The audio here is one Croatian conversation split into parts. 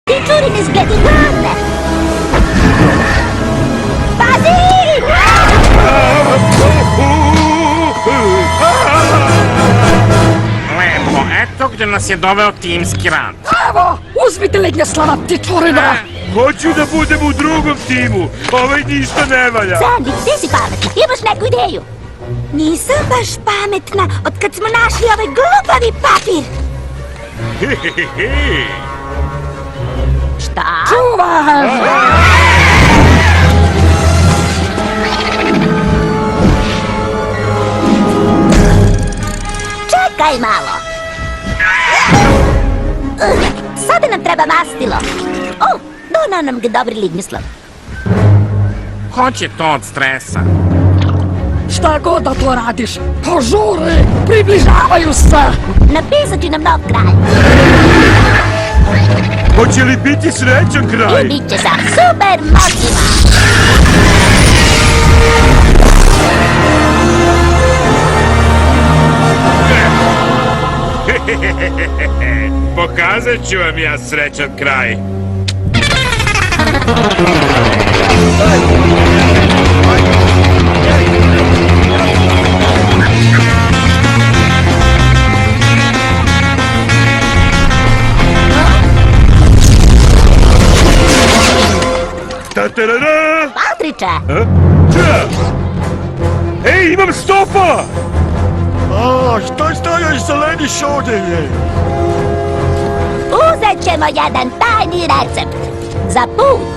Ti čuri ne zgledi gladne! Pazi! Lepo, eto gdje nas je doveo timski rad. Evo, uzmite Legnjeslava ptičurina! Hoću da budem u drugom timu, ovaj ništa ne valja. Sandy, gdje si pametna? Imaš neku ideju? Nisam baš pametna od kad smo našli ovaj glupavi papir. Šta? Čuvaj! Čekaj malo. Sada nam treba mastilo. Donao nam ga dobri Lignjeslav. Hoće to od stresa. Šta god da to radiš, požuri, približavaju se! Napisat ću nam nov kraj. Hoće li biti srećan kraj? I bit će sa super moćima. Pokazat ću vam ja srećan kraj. Ta-ta-ra-ra! Patriče! Ej, imam stopa! Šta staješ zeleni šodelje? Uzet ćemo jedan tajni recept za put.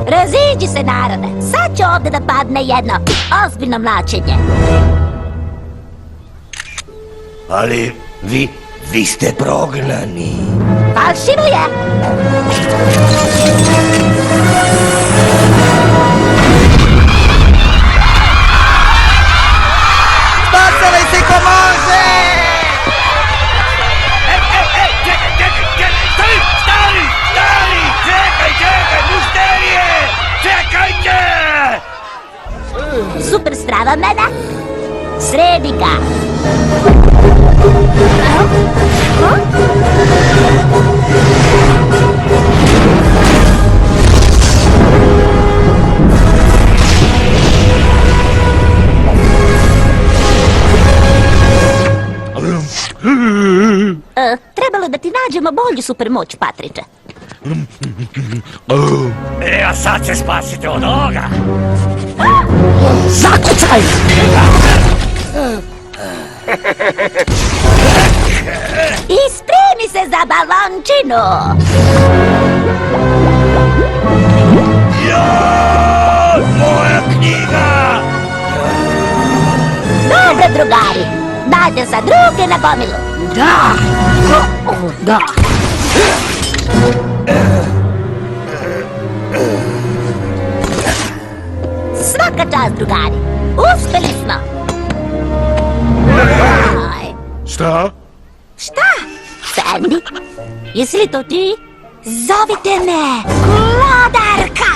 Raziđi se, narode. Sad će ovdje da padne jedno ozbiljno mlačenje. Ali vi ste prognani. Falšivuje! Spasali se ko može! Stari! Čekaj, mušterije! Čekajte! Super strava, mene. Sredi ga. Trebalo da ti nađemo bolju supermoć, Patriče. A sad se spasite od ovoga. Zakucaj! I spremi se za balončinu! Moja knjiga! Dobro, drugari! Dajte sad ruke na gomilu! Da! Da! Svaka čast, drugari! Uspeli smo! Šta? Šta? Sandy? Jesi li to ti? Zovite me Glodarka!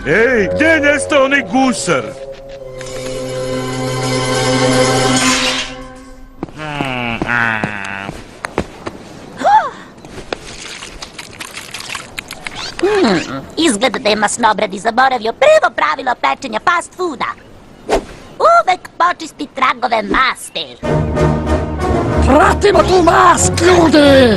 Ej, gdje je nestao onaj gusar? Izgleda da je masnobradi zaboravio prvo pravilo pečenja fast fooda. Uvek počisti tragove masti. Pratimo tu mast, ljudi!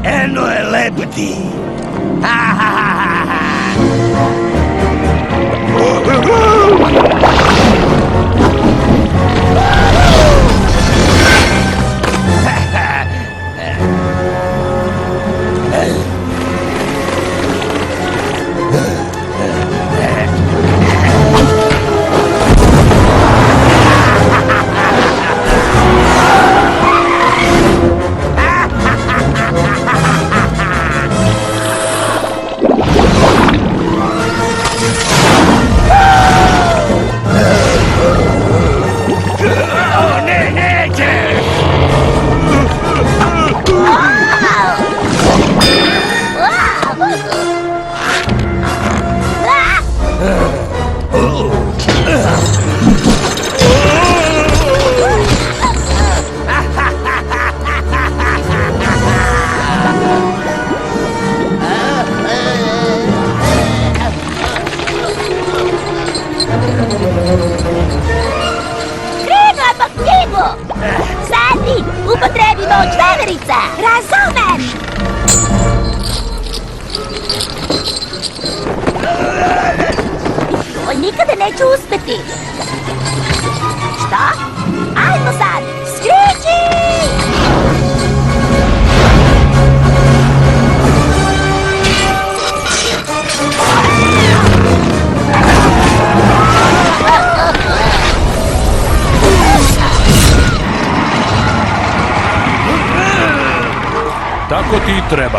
Eno je lebdi. Krenujemo knjigu! Sedi, upotrebi moć veverica! Razumem! Joj, nikada neću uspeti! Šta? Ajmo sad! Skreći! Tako ti treba.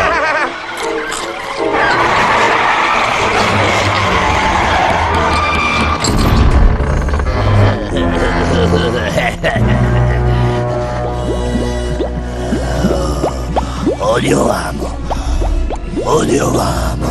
Odi ovamo. Odi ovamo.